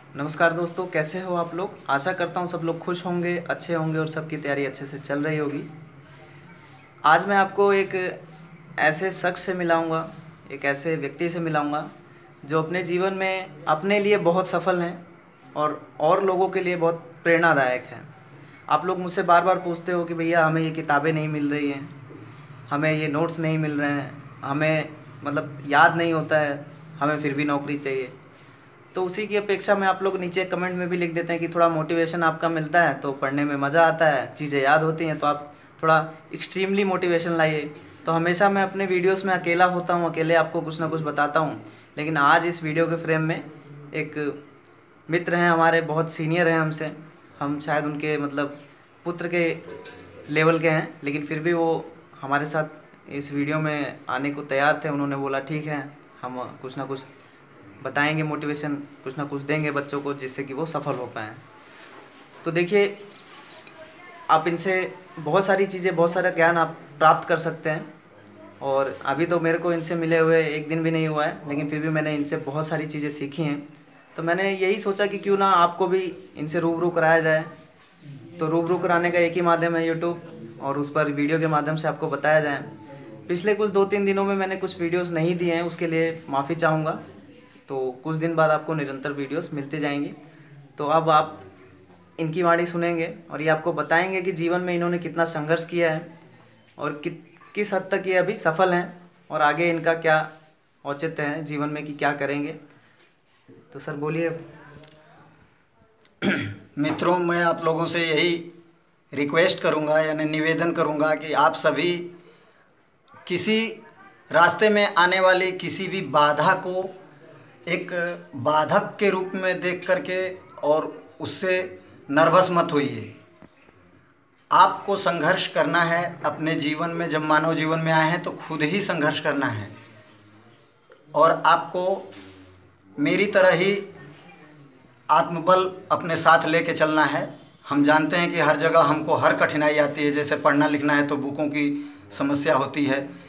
नमस्कार दोस्तों, कैसे हो आप लोग। आशा करता हूँ सब लोग खुश होंगे, अच्छे होंगे और सबकी तैयारी अच्छे से चल रही होगी। आज मैं आपको एक ऐसे शख्स से मिलाऊंगा, एक ऐसे व्यक्ति से मिलाऊंगा जो अपने जीवन में अपने लिए बहुत सफल हैं और लोगों के लिए बहुत प्रेरणादायक हैं। आप लोग मुझसे बार बार पूछते हो कि भैया हमें ये किताबें नहीं मिल रही हैं, हमें ये नोट्स नहीं मिल रहे हैं, हमें मतलब याद नहीं होता है, हमें फिर भी नौकरी चाहिए। तो उसी की अपेक्षा में आप लोग नीचे कमेंट में भी लिख देते हैं कि थोड़ा मोटिवेशन आपका मिलता है तो पढ़ने में मज़ा आता है, चीज़ें याद होती हैं, तो आप थोड़ा एक्सट्रीमली मोटिवेशन लाइए। तो हमेशा मैं अपने वीडियोस में अकेला होता हूँ, अकेले आपको कुछ ना कुछ बताता हूँ, लेकिन आज इस वीडियो के फ्रेम में एक मित्र हैं हमारे, बहुत सीनियर हैं हमसे। हम शायद उनके मतलब पुत्र के लेवल के हैं, लेकिन फिर भी वो हमारे साथ इस वीडियो में आने को तैयार थे। उन्होंने बोला ठीक है, हम कुछ ना कुछ बताएंगे, मोटिवेशन कुछ ना कुछ देंगे बच्चों को जिससे कि वो सफल हो पाएँ। तो देखिए, आप इनसे बहुत सारी चीज़ें, बहुत सारा ज्ञान आप प्राप्त कर सकते हैं। और अभी तो मेरे को इनसे मिले हुए एक दिन भी नहीं हुआ है, लेकिन फिर भी मैंने इनसे बहुत सारी चीज़ें सीखी हैं। तो मैंने यही सोचा कि क्यों ना आपको भी इनसे रूबरू कराया जाए। तो रूबरू कराने का एक ही माध्यम है यूट्यूब, और उस पर वीडियो के माध्यम से आपको बताया जाए। पिछले कुछ 2-3 दिनों में मैंने कुछ वीडियोस नहीं दिए हैं, उसके लिए माफ़ी चाहूँगा। तो कुछ दिन बाद आपको निरंतर वीडियोस मिलते जाएंगी। तो अब आप इनकी वाणी सुनेंगे और ये आपको बताएंगे कि जीवन में इन्होंने कितना संघर्ष किया है और किस हद तक ये अभी सफल हैं, और आगे इनका क्या औचित्य है जीवन में कि क्या करेंगे। तो सर बोलिए। मित्रों, मैं आप लोगों से यही रिक्वेस्ट करूंगा यानी निवेदन करूंगा कि आप सभी किसी रास्ते में आने वाली किसी भी बाधा को एक बाधक के रूप में देख करके और उससे नर्वस मत होइए। आपको संघर्ष करना है अपने जीवन में। जब मानव जीवन में आए हैं तो खुद ही संघर्ष करना है, और आपको मेरी तरह ही आत्मबल अपने साथ लेके चलना है। हम जानते हैं कि हर जगह हमको हर कठिनाई आती है। जैसे पढ़ना लिखना है तो बुकों की समस्या होती है।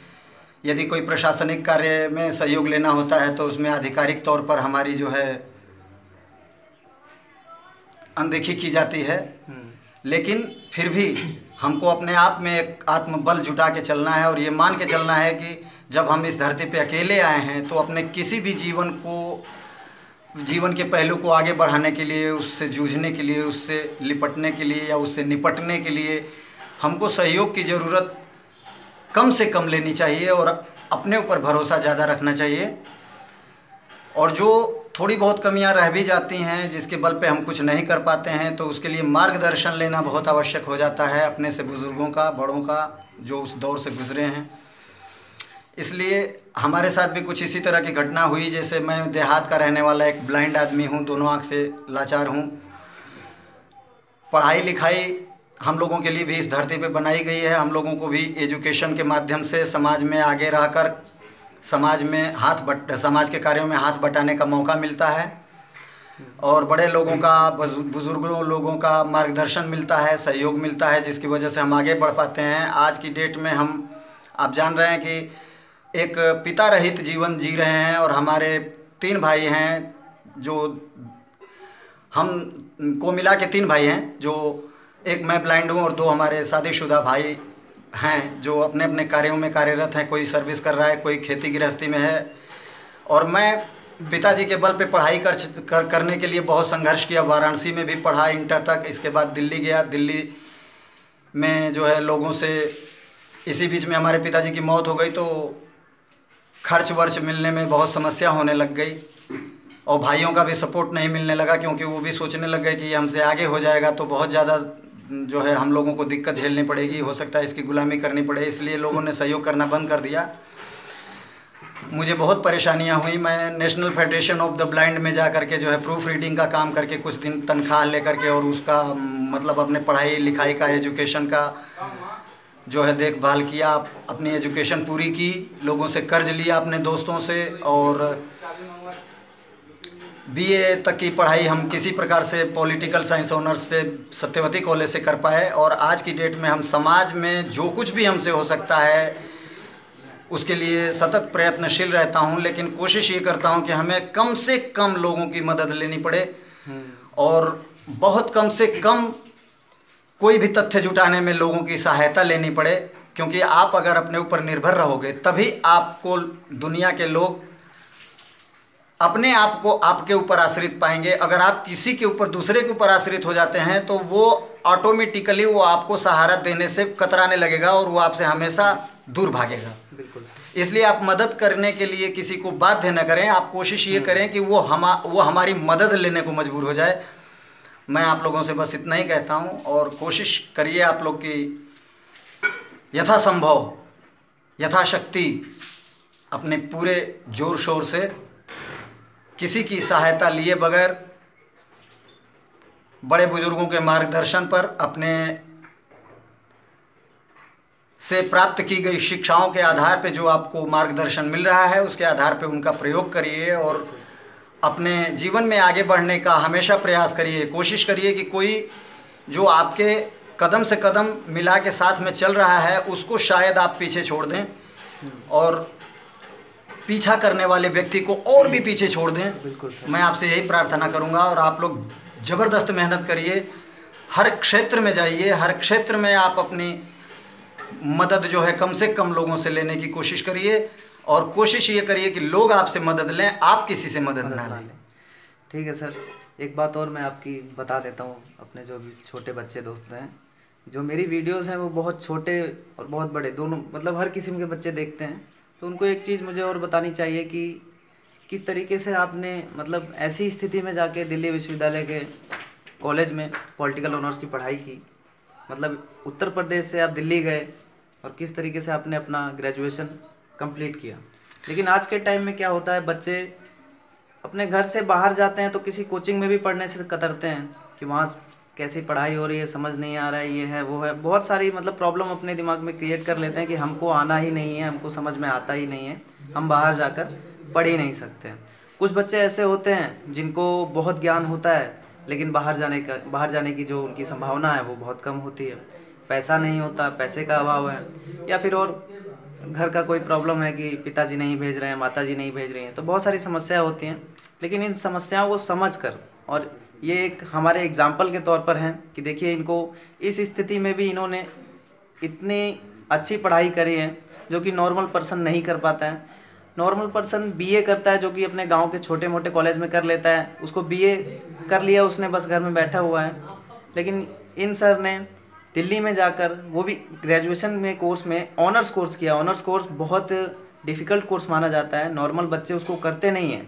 यदि कोई प्रशासनिक कार्य में सहयोग लेना होता है तो उसमें आधिकारिक तौर पर हमारी जो है अनदेखी की जाती है। लेकिन फिर भी हमको अपने आप में एक आत्मबल जुटा के चलना है और ये मान के चलना है कि जब हम इस धरती पे अकेले आए हैं तो अपने किसी भी जीवन के पहलू को आगे बढ़ाने के लिए, उससे जूझने के लिए, उससे लिपटने के लिए या उससे निपटने के लिए हमको सहयोग की ज़रूरत कम से कम लेनी चाहिए और अपने ऊपर भरोसा ज़्यादा रखना चाहिए। और जो थोड़ी बहुत कमियां रह भी जाती हैं, जिसके बल पे हम कुछ नहीं कर पाते हैं, तो उसके लिए मार्गदर्शन लेना बहुत आवश्यक हो जाता है अपने से, बुज़ुर्गों का, बड़ों का, जो उस दौर से गुज़रे हैं। इसलिए हमारे साथ भी कुछ इसी तरह की घटना हुई। जैसे मैं देहात का रहने वाला एक ब्लाइंड आदमी हूँ, दोनों आँख से लाचार हूँ। पढ़ाई लिखाई हम लोगों के लिए भी इस धरती पे बनाई गई है। हम लोगों को भी एजुकेशन के माध्यम से समाज में आगे रहकर समाज के कार्यों में हाथ बटाने का मौका मिलता है, और बड़े लोगों का, बुजुर्गों लोगों का मार्गदर्शन मिलता है, सहयोग मिलता है, जिसकी वजह से हम आगे बढ़ पाते हैं। आज की डेट में आप जान रहे हैं कि एक पिता रहित जीवन जी रहे हैं, और हमारे 3 भाई हैं, जो हम को मिला के 3 भाई हैं, जो एक मैं ब्लाइंड हूँ और 2 हमारे शादीशुदा भाई हैं जो अपने अपने कार्यों में कार्यरत हैं। कोई सर्विस कर रहा है, कोई खेती गृहस्थी में है। और मैं पिताजी के बल पे पढ़ाई करने के लिए बहुत संघर्ष किया। वाराणसी में भी पढ़ा इंटर तक। इसके बाद दिल्ली गया। दिल्ली में जो है लोगों से, इसी बीच में हमारे पिताजी की मौत हो गई, तो खर्च वर्च मिलने में बहुत समस्या होने लग गई, और भाइयों का भी सपोर्ट नहीं मिलने लगा, क्योंकि वो भी सोचने लग गए कि ये हमसे आगे हो जाएगा तो बहुत ज़्यादा जो है हम लोगों को दिक्कत झेलनी पड़ेगी, हो सकता है इसकी गुलामी करनी पड़े। इसलिए लोगों ने सहयोग करना बंद कर दिया। मुझे बहुत परेशानियां हुई। मैं national federation of the blind में जा करके जो है प्रूफ रीडिंग का काम करके कुछ दिन तनख्वाह लेकर के, और उसका मतलब अपने पढ़ाई लिखाई का, एजुकेशन का जो है देखभाल किया। अपनी एजुकेशन पूरी की, लोगों से कर्ज लिया, अपने दोस्तों से, और बीए तक की पढ़ाई हम किसी प्रकार से पॉलिटिकल साइंस ऑनर्स से सत्यवती कॉलेज से कर पाए। और आज की डेट में हम समाज में जो कुछ भी हमसे हो सकता है उसके लिए सतत प्रयत्नशील रहता हूं, लेकिन कोशिश ये करता हूं कि हमें कम से कम लोगों की मदद लेनी पड़े, और बहुत कम से कम कोई भी तथ्य जुटाने में लोगों की सहायता लेनी पड़े, क्योंकि आप अगर अपने ऊपर निर्भर रहोगे तभी आपको दुनिया के लोग अपने आप को आपके ऊपर आश्रित पाएंगे। अगर आप किसी के ऊपर, दूसरे के ऊपर आश्रित हो जाते हैं तो वो ऑटोमेटिकली वो आपको सहारा देने से कतराने लगेगा और वो आपसे हमेशा दूर भागेगा। बिल्कुल। इसलिए आप मदद करने के लिए किसी को बाध्य न करें, आप कोशिश ये करें कि वो हमारी मदद लेने को मजबूर हो जाए। मैं आप लोगों से बस इतना ही कहता हूँ, और कोशिश करिए आप लोग की यथासंभव, यथाशक्ति अपने पूरे जोर शोर से किसी की सहायता लिए बगैर बड़े बुजुर्गों के मार्गदर्शन पर अपने से प्राप्त की गई शिक्षाओं के आधार पे जो आपको मार्गदर्शन मिल रहा है उसके आधार पे उनका प्रयोग करिए और अपने जीवन में आगे बढ़ने का हमेशा प्रयास करिए। कोशिश करिए कि कोई जो आपके कदम से कदम मिला के साथ में चल रहा है उसको शायद आप पीछे छोड़ दें, और पीछा करने वाले व्यक्ति को और भी पीछे छोड़ दें। बिल्कुल। मैं आपसे यही प्रार्थना करूंगा, और आप लोग ज़बरदस्त मेहनत करिए, हर क्षेत्र में जाइए, हर क्षेत्र में आप अपनी मदद जो है कम से कम लोगों से लेने की कोशिश करिए, और कोशिश ये करिए कि लोग आपसे मदद लें, आप किसी से मदद ना लें। ठीक है सर, एक बात और मैं आपकी बता देता हूँ, अपने जो भी छोटे बच्चे दोस्त हैं, जो मेरी वीडियोस हैं वो बहुत छोटे और बहुत बड़े दोनों, मतलब हर किस्म के बच्चे देखते हैं, तो उनको एक चीज़ मुझे और बतानी चाहिए कि किस तरीके से आपने मतलब ऐसी स्थिति में जाके दिल्ली विश्वविद्यालय के कॉलेज में पॉलिटिकल ऑनर्स की पढ़ाई की, मतलब उत्तर प्रदेश से आप दिल्ली गए और किस तरीके से आपने अपना ग्रेजुएशन कंप्लीट किया। लेकिन आज के टाइम में क्या होता है, बच्चे अपने घर से बाहर जाते हैं तो किसी कोचिंग में भी पढ़ने से कतरते हैं कि वहाँ कैसी पढ़ाई हो रही है, समझ नहीं आ रहा है, ये है वो है, बहुत सारी मतलब प्रॉब्लम अपने दिमाग में क्रिएट कर लेते हैं कि हमको आना ही नहीं है, हमको समझ में आता ही नहीं है, हम बाहर जाकर पढ़ ही नहीं सकते हैं। कुछ बच्चे ऐसे होते हैं जिनको बहुत ज्ञान होता है लेकिन बाहर जाने की जो उनकी संभावना है वो बहुत कम होती है। पैसा नहीं होता, पैसे का अभाव है, या फिर और घर का कोई प्रॉब्लम है कि पिताजी नहीं भेज रहे हैं, माताजी नहीं भेज रही हैं, तो बहुत सारी समस्याएं होती हैं। लेकिन इन समस्याओं को समझकर, और ये एक हमारे एग्जाम्पल के तौर पर हैं कि देखिए इनको इस स्थिति में भी इन्होंने इतनी अच्छी पढ़ाई करी है जो कि नॉर्मल पर्सन नहीं कर पाता है। नॉर्मल पर्सन बीए करता है जो कि अपने गांव के छोटे मोटे कॉलेज में कर लेता है, उसको बीए कर लिया उसने, बस घर में बैठा हुआ है। लेकिन इन सर ने दिल्ली में जाकर, वो भी ग्रेजुएशन में कोर्स में ऑनर्स कोर्स किया। ऑनर्स कोर्स बहुत डिफ़िकल्ट कोर्स माना जाता है, नॉर्मल बच्चे उसको करते नहीं हैं।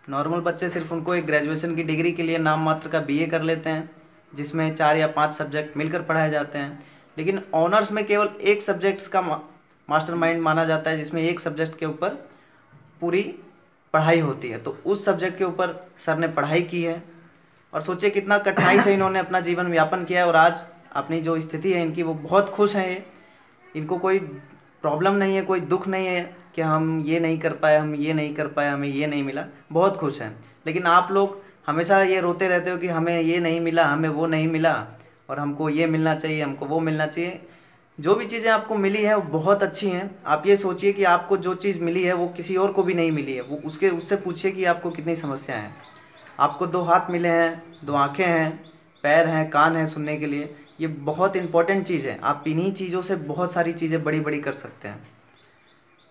नॉर्मल बच्चे सिर्फ उनको एक ग्रेजुएशन की डिग्री के लिए नाम मात्र का बीए कर लेते हैं, जिसमें 4 या 5 सब्जेक्ट मिलकर पढ़ाए जाते हैं। लेकिन ऑनर्स में केवल एक सब्जेक्ट्स का मास्टरमाइंड माना जाता है, जिसमें एक सब्जेक्ट के ऊपर पूरी पढ़ाई होती है। तो उस सब्जेक्ट के ऊपर सर ने पढ़ाई की है, और सोचिए कितना कठिनाई से इन्होंने अपना जीवन व्यापन किया है, और आज अपनी जो स्थिति है इनकी वो बहुत खुश हैं। इनको कोई प्रॉब्लम नहीं है, कोई दुख नहीं है कि हम ये नहीं कर पाए, हम ये नहीं कर पाए, हमें ये नहीं मिला, बहुत खुश हैं। लेकिन आप लोग हमेशा ये रोते रहते हो कि हमें ये नहीं मिला, हमें वो नहीं मिला, और हमको ये मिलना चाहिए, हमको वो मिलना चाहिए। जो भी चीज़ें आपको मिली है वो बहुत अच्छी हैं। आप ये सोचिए कि आपको जो चीज़ मिली है वो किसी और को भी नहीं मिली है, वो उससे पूछिए कि आपको कितनी समस्याएं हैं। आपको 2 हाथ मिले हैं, 2 आँखें हैं, पैर हैं, कान हैं सुनने के लिए, ये बहुत इंपॉर्टेंट चीज़ है। आप इन्हीं चीज़ों से बहुत सारी चीज़ें बड़ी बड़ी कर सकते हैं।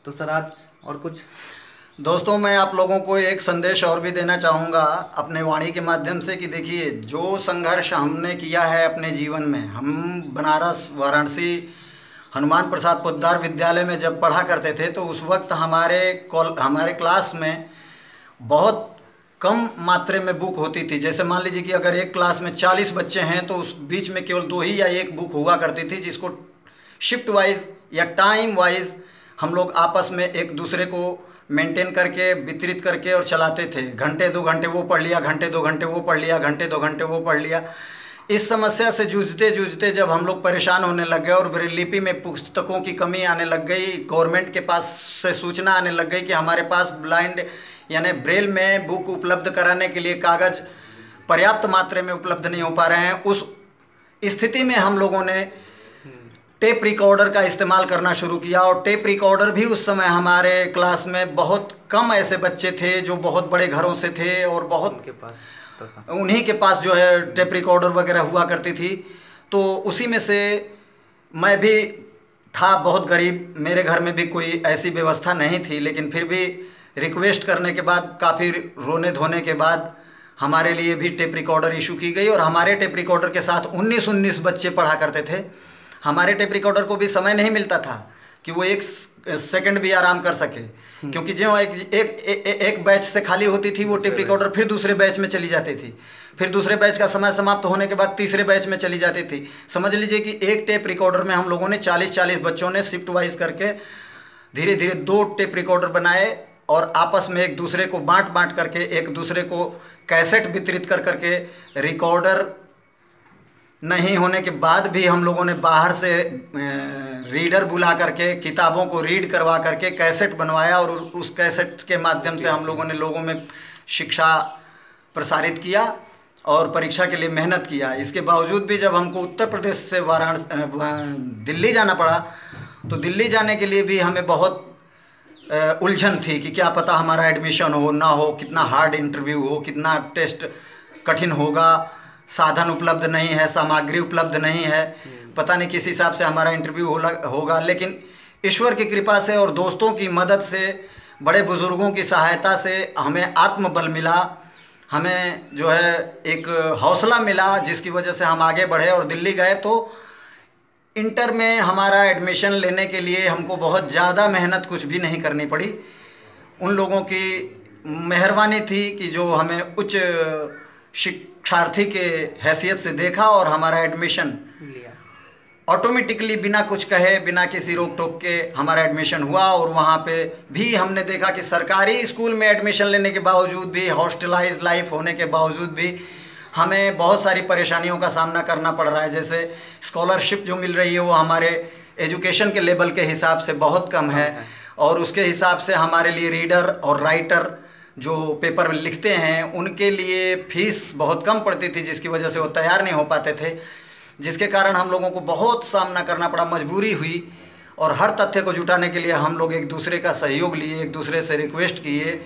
तो सर आज और कुछ? दोस्तों, मैं आप लोगों को एक संदेश और भी देना चाहूँगा अपने वाणी के माध्यम से कि देखिए, जो संघर्ष हमने किया है अपने जीवन में, हम बनारस, वाराणसी, हनुमान प्रसाद पोद्दार विद्यालय में जब पढ़ा करते थे तो उस वक्त हमारे क्लास में बहुत कम मात्रा में बुक होती थी। जैसे मान लीजिए कि अगर एक क्लास में 40 बच्चे हैं तो उस बीच में केवल 2 ही या 1 बुक हुआ करती थी, जिसको शिफ्ट वाइज या टाइम वाइज हम लोग आपस में एक दूसरे को मेंटेन करके, वितरित करके और चलाते थे। घंटे 2 घंटे वो पढ़ लिया, घंटे 2 घंटे वो पढ़ लिया, घंटे 2 घंटे वो पढ़ लिया। इस समस्या से जूझते जूझते जब हम लोग परेशान होने लग गए और ब्रेल लिपि में पुस्तकों की कमी आने लग गई, गवर्नमेंट के पास से सूचना आने लग गई कि हमारे पास ब्लाइंड यानी ब्रेल में बुक उपलब्ध कराने के लिए कागज़ पर्याप्त मात्रा में उपलब्ध नहीं हो पा रहे हैं, उस स्थिति में हम लोगों ने टेप रिकॉर्डर का इस्तेमाल करना शुरू किया। और टेप रिकॉर्डर भी उस समय हमारे क्लास में बहुत कम ऐसे बच्चे थे जो बहुत बड़े घरों से थे, और बहुत उनके पास तो था। उन्हीं के पास जो है टेप रिकॉर्डर वगैरह हुआ करती थी। तो उसी में से मैं भी था बहुत गरीब, मेरे घर में भी कोई ऐसी व्यवस्था नहीं थी, लेकिन फिर भी रिक्वेस्ट करने के बाद, काफ़ी रोने धोने के बाद हमारे लिए भी टेप रिकॉर्डर इशू की गई। और हमारे टेप रिकॉर्डर के साथ 19-19 बच्चे पढ़ा करते थे। हमारे टेप रिकॉर्डर को भी समय नहीं मिलता था कि वो एक सेकंड भी आराम कर सके, क्योंकि जो एक बैच से खाली होती थी वो टेप रिकॉर्डर फिर दूसरे बैच में चली जाती थी, फिर दूसरे बैच का समय समाप्त होने के बाद तीसरे बैच में चली जाती थी। समझ लीजिए कि एक टेप रिकॉर्डर में हम लोगों ने 40-40 बच्चों ने शिफ्ट वाइज करके धीरे धीरे 2 टेप रिकॉर्डर बनाए, और आपस में एक दूसरे को बांट बांट करके, एक दूसरे को कैसेट वितरित कर करके, रिकॉर्डर नहीं होने के बाद भी हम लोगों ने बाहर से रीडर बुला करके किताबों को रीड करवा करके कैसेट बनवाया, और उस कैसेट के माध्यम से हम लोगों ने लोगों में शिक्षा प्रसारित किया और परीक्षा के लिए मेहनत किया। इसके बावजूद भी जब हमको उत्तर प्रदेश से दिल्ली जाना पड़ा, तो दिल्ली जाने के लिए भी हमें बहुत उलझन थी कि क्या पता हमारा एडमिशन हो ना हो, कितना हार्ड इंटरव्यू हो, कितना टेस्ट कठिन होगा, साधन उपलब्ध नहीं है, सामग्री उपलब्ध नहीं है, पता नहीं किस हिसाब से हमारा इंटरव्यू होगा। लेकिन ईश्वर की कृपा से और दोस्तों की मदद से, बड़े बुज़ुर्गों की सहायता से हमें आत्मबल मिला, हमें जो है एक हौसला मिला, जिसकी वजह से हम आगे बढ़े और दिल्ली गए। तो इंटर में हमारा एडमिशन लेने के लिए हमको बहुत ज़्यादा मेहनत कुछ भी नहीं करनी पड़ी। उन लोगों की मेहरबानी थी कि जो हमें उच्च शिक्षार्थी के हैसियत से देखा, और हमारा एडमिशन लिया। ऑटोमेटिकली बिना कुछ कहे, बिना किसी रोक टोक के हमारा एडमिशन हुआ। और वहाँ पे भी हमने देखा कि सरकारी स्कूल में एडमिशन लेने के बावजूद भी, हॉस्टलाइज लाइफ होने के बावजूद भी हमें बहुत सारी परेशानियों का सामना करना पड़ रहा है। जैसे स्कॉलरशिप जो मिल रही है वो हमारे एजुकेशन के लेवल के हिसाब से बहुत कम है, और उसके हिसाब से हमारे लिए रीडर और राइटर जो पेपर लिखते हैं उनके लिए फ़ीस बहुत कम पड़ती थी, जिसकी वजह से वो तैयार नहीं हो पाते थे, जिसके कारण हम लोगों को बहुत सामना करना पड़ा, मजबूरी हुई। और हर तथ्य को जुटाने के लिए हम लोग एक दूसरे का सहयोग लिए, एक दूसरे से रिक्वेस्ट किए,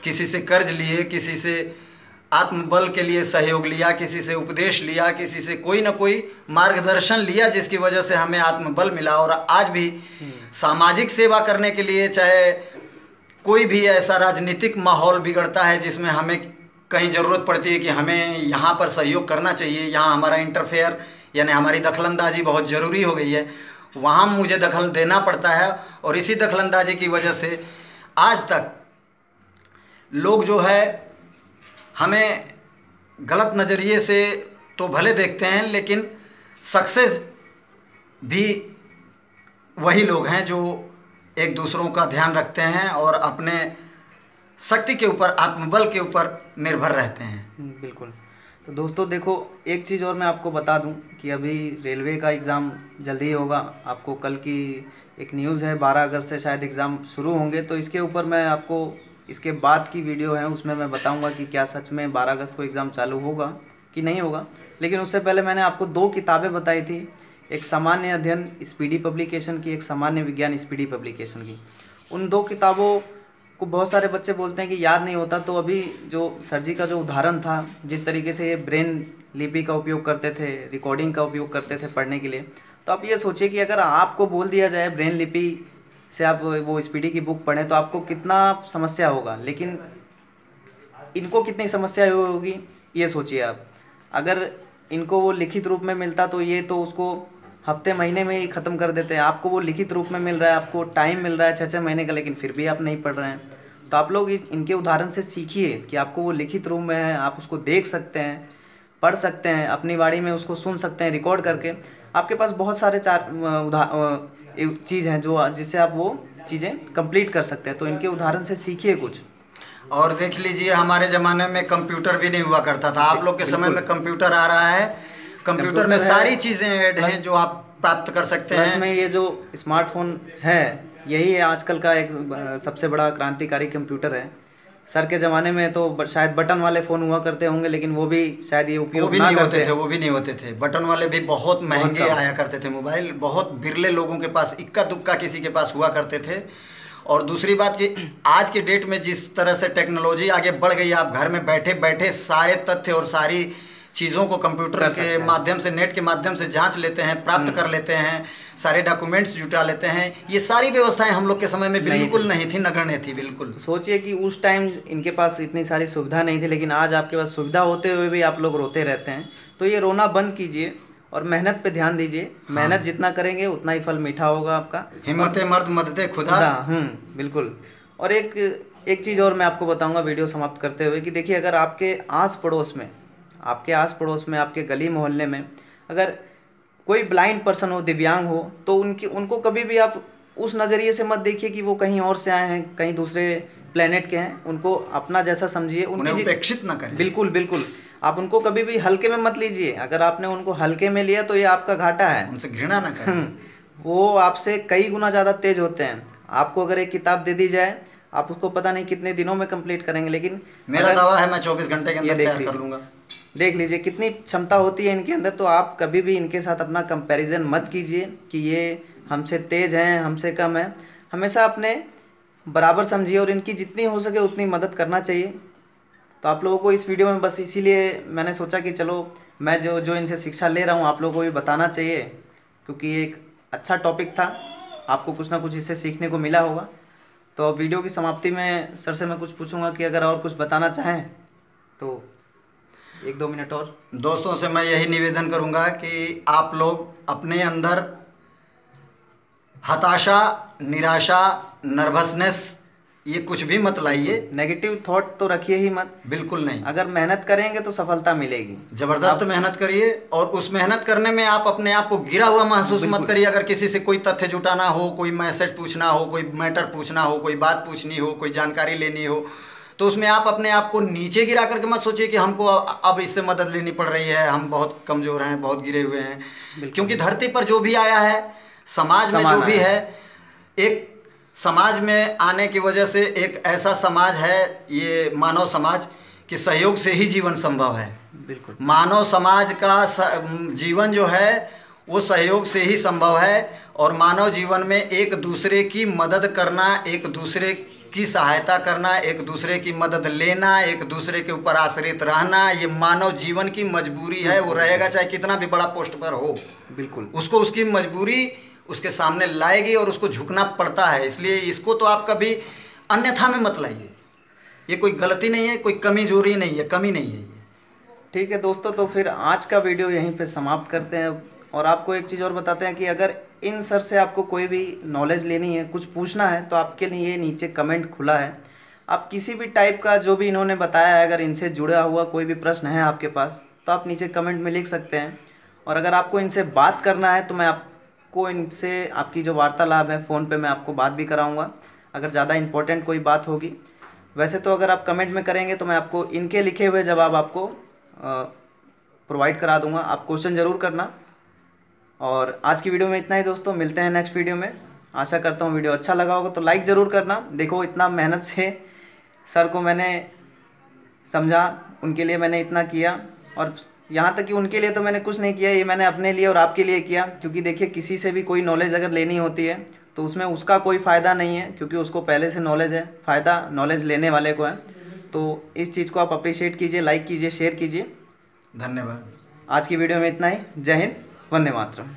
किसी से कर्ज लिए, किसी से आत्मबल के लिए सहयोग लिया, किसी से उपदेश लिया, किसी से कोई ना कोई मार्गदर्शन लिया, जिसकी वजह से हमें आत्मबल मिला। और आज भी सामाजिक सेवा करने के लिए, चाहे कोई भी ऐसा राजनीतिक माहौल बिगड़ता है जिसमें हमें कहीं ज़रूरत पड़ती है कि हमें यहाँ पर सहयोग करना चाहिए, यहाँ हमारा इंटरफेयर यानी हमारी दखलंदाजी बहुत ज़रूरी हो गई है, वहाँ मुझे दखल देना पड़ता है। और इसी दखलंदाजी की वजह से आज तक लोग जो है हमें गलत नज़रिए से तो भले देखते हैं, लेकिन सक्सेस भी वही लोग हैं जो एक दूसरों का ध्यान रखते हैं और अपने शक्ति के ऊपर, आत्मबल के ऊपर निर्भर रहते हैं। बिल्कुल। तो दोस्तों देखो, एक चीज़ और मैं आपको बता दूं कि अभी रेलवे का एग्ज़ाम जल्दी ही होगा। आपको कल की एक न्यूज़ है, 12 अगस्त से शायद एग्ज़ाम शुरू होंगे, तो इसके ऊपर मैं आपको इसके बाद की वीडियो है उसमें मैं बताऊंगा कि क्या सच में 12 अगस्त को एग्ज़ाम चालू होगा कि नहीं होगा। लेकिन उससे पहले मैंने आपको 2 किताबें बताई थी, एक सामान्य अध्ययन स्पीडी पब्लिकेशन की, एक सामान्य विज्ञान स्पीडी पब्लिकेशन की। उन 2 किताबों को बहुत सारे बच्चे बोलते हैं कि याद नहीं होता, तो अभी जो सर जी का जो उदाहरण था, जिस तरीके से ये ब्रेन लिपि का उपयोग करते थे, रिकॉर्डिंग का उपयोग करते थे पढ़ने के लिए, तो आप ये सोचिए कि अगर आपको बोल दिया जाए ब्रेन लिपि से आप वो स्पीडी की बुक पढ़ें तो आपको कितना समस्या होगा, लेकिन इनको कितनी समस्या होगी ये सोचिए आप। अगर इनको वो लिखित रूप में मिलता तो ये तो उसको हफ्ते महीने में ही ख़त्म कर देते हैं। आपको वो लिखित रूप में मिल रहा है, आपको टाइम मिल रहा है 6-6 महीने का, लेकिन फिर भी आप नहीं पढ़ रहे हैं। तो आप लोग इनके उदाहरण से सीखिए कि आपको वो लिखित रूप में है, आप उसको देख सकते हैं, पढ़ सकते हैं, अपनी वाणी में उसको सुन सकते हैं रिकॉर्ड करके। आपके पास बहुत सारे चीज़ हैं जो जिससे आप वो चीज़ें कंप्लीट कर सकते हैं। तो इनके उदाहरण से सीखिए कुछ। और देख लीजिए, हमारे ज़माने में कंप्यूटर भी नहीं हुआ करता था, आप लोग के समय में कंप्यूटर आ रहा है, कंप्यूटर में सारी चीज़ें ऐड हैं जो आप प्राप्त कर सकते हैं। प्लस में ये जो स्मार्टफोन है, यही आजकल का एक सबसे बड़ा क्रांतिकारी कंप्यूटर है। सर के ज़माने में तो शायद बटन वाले फ़ोन हुआ करते होंगे, लेकिन वो भी शायद ये वो उपयोग भी ना नहीं होते करते थे, वो भी नहीं होते थे। बटन वाले भी बहुत बहुत महंगे कम। आया करते थे मोबाइल, बहुत बिरले लोगों के पास, इक्का दुक्का किसी के पास हुआ करते थे। और दूसरी बात कि आज के डेट में जिस तरह से टेक्नोलॉजी आगे बढ़ गई, आप घर में बैठे बैठे सारे तथ्य और सारी चीज़ों को कंप्यूटर कर के सकते हैं। माध्यम से, नेट के माध्यम से जांच लेते हैं, प्राप्त कर लेते हैं, सारे डॉक्यूमेंट्स जुटा लेते हैं। ये सारी व्यवस्थाएं हम लोग के समय में नहीं बिल्कुल थी। नहीं थी, नगण्य थी बिल्कुल। तो सोचिए कि उस टाइम इनके पास इतनी सारी सुविधा नहीं थी, लेकिन आज आपके पास सुविधा होते हुए भी आप लोग रोते रहते हैं। तो ये रोना बंद कीजिए और मेहनत पे ध्यान दीजिए। हाँ, मेहनत जितना करेंगे उतना ही फल मीठा होगा आपका। और हिम्मत मर्द मदद खुदा। खुदा, बिल्कुल। और एक एक चीज़ और मैं आपको बताऊंगा वीडियो समाप्त करते हुए कि देखिए, अगर आपके आस पड़ोस में, आपके गली मोहल्ले में अगर कोई ब्लाइंड पर्सन हो, दिव्यांग हो, तो उनको कभी भी आप उस नज़रिए से मत देखिए कि वो कहीं और से आए हैं, कहीं दूसरे प्लेनेट के हैं। उनको अपना जैसा समझिए, उन्हें उपेक्षित ना करें। बिल्कुल बिल्कुल। आप उनको कभी भी हल्के में मत लीजिए। अगर आपने उनको हल्के में लिया तो ये आपका घाटा है। उनसे घृणा ना करें। वो आपसे कई गुना ज़्यादा तेज होते हैं। आपको अगर एक किताब दे दी जाए, आप उसको पता नहीं कितने दिनों में कंप्लीट करेंगे, लेकिन मेरा दावा है मैं 24 घंटे के ये अंदर देख तैयार कर लीजिए, लूँगा। देख लीजिए कितनी क्षमता होती है इनके अंदर। तो आप कभी भी इनके साथ अपना कंपैरिजन मत कीजिए कि ये हमसे तेज हैं, हमसे कम है। हमेशा अपने बराबर समझिए और इनकी जितनी हो सके उतनी मदद करना चाहिए। तो आप लोगों को इस वीडियो में बस इसीलिए मैंने सोचा कि चलो, मैं जो जो इनसे शिक्षा ले रहा हूँ आप लोगों को भी बताना चाहिए, क्योंकि ये एक अच्छा टॉपिक था। आपको कुछ ना कुछ इससे सीखने को मिला होगा। तो अब वीडियो की समाप्ति में सर से मैं कुछ पूछूंगा कि अगर और कुछ बताना चाहें तो 1-2 मिनट और। दोस्तों से मैं यही निवेदन करूंगा कि आप लोग अपने अंदर हताशा, निराशा, नर्वसनेस ये कुछ भी मत लाइए। नेगेटिव थॉट तो रखिए ही मत। बिल्कुल नहीं। अगर मेहनत करेंगे तो सफलता मिलेगी। जबरदस्त मेहनत करिए और उस मेहनत करने में आप अपने आप को गिरा हुआ महसूस मत करिए। अगर किसी से कोई तथ्य जुटाना हो, कोई मैसेज पूछना हो, कोई मैटर पूछना हो, कोई बात पूछनी हो, कोई जानकारी लेनी हो, तो उसमें आप अपने आप को नीचे गिरा करके मत सोचिए कि हमको अब इससे मदद लेनी पड़ रही है, हम बहुत कमज़ोर हैं, बहुत गिरे हुए हैं। क्योंकि धरती पर जो भी आया है, समाज में जो भी है, एक समाज में आने की वजह से एक ऐसा समाज है, ये मानव समाज, कि सहयोग से ही जीवन संभव है। बिल्कुल। मानव समाज का जीवन जो है वो सहयोग से ही संभव है। और मानव जीवन में एक दूसरे की मदद करना, एक दूसरे की सहायता करना, एक दूसरे की मदद लेना, एक दूसरे के ऊपर आश्रित रहना, ये मानव जीवन की मजबूरी है। वो रहेगा चाहे कितना भी बड़ा पोस्ट पर हो, बिल्कुल उसको उसकी मजबूरी उसके सामने लाएगी और उसको झुकना पड़ता है। इसलिए इसको तो आप कभी अन्यथा में मत लाइए। ये कोई गलती नहीं है, कोई कमजोरी नहीं है, कमी नहीं है ये। ठीक है दोस्तों, तो फिर आज का वीडियो यहीं पे समाप्त करते हैं। और आपको एक चीज़ और बताते हैं कि अगर इन सर से आपको कोई भी नॉलेज लेनी है, कुछ पूछना है, तो आपके लिए नीचे कमेंट खुला है। आप किसी भी टाइप का जो भी इन्होंने बताया है, अगर इनसे जुड़ा हुआ कोई भी प्रश्न है आपके पास, तो आप नीचे कमेंट में लिख सकते हैं। और अगर आपको इनसे बात करना है तो मैं आपको इनसे आपकी जो वार्तालाप है फ़ोन पे मैं आपको बात भी कराऊंगा, अगर ज़्यादा इंपॉर्टेंट कोई बात होगी। वैसे तो अगर आप कमेंट में करेंगे तो मैं आपको इनके लिखे हुए जवाब आपको प्रोवाइड करा दूंगा। आप क्वेश्चन ज़रूर करना। और आज की वीडियो में इतना ही दोस्तों, मिलते हैं नेक्स्ट वीडियो में। आशा करता हूँ वीडियो अच्छा लगा होगा, तो लाइक ज़रूर करना। देखो, इतना मेहनत से सर को मैंने समझा, उनके लिए मैंने इतना किया, और यहाँ तक कि उनके लिए तो मैंने कुछ नहीं किया, ये मैंने अपने लिए और आपके लिए किया। क्योंकि देखिए, किसी से भी कोई नॉलेज अगर लेनी होती है तो उसमें उसका कोई फ़ायदा नहीं है, क्योंकि उसको पहले से नॉलेज है। फ़ायदा नॉलेज लेने वाले को है। तो इस चीज़ को आप अप्रिशिएट कीजिए, लाइक कीजिए, शेयर कीजिए। धन्यवाद। आज की वीडियो में इतना ही। जय हिंद, वंदे मातरम।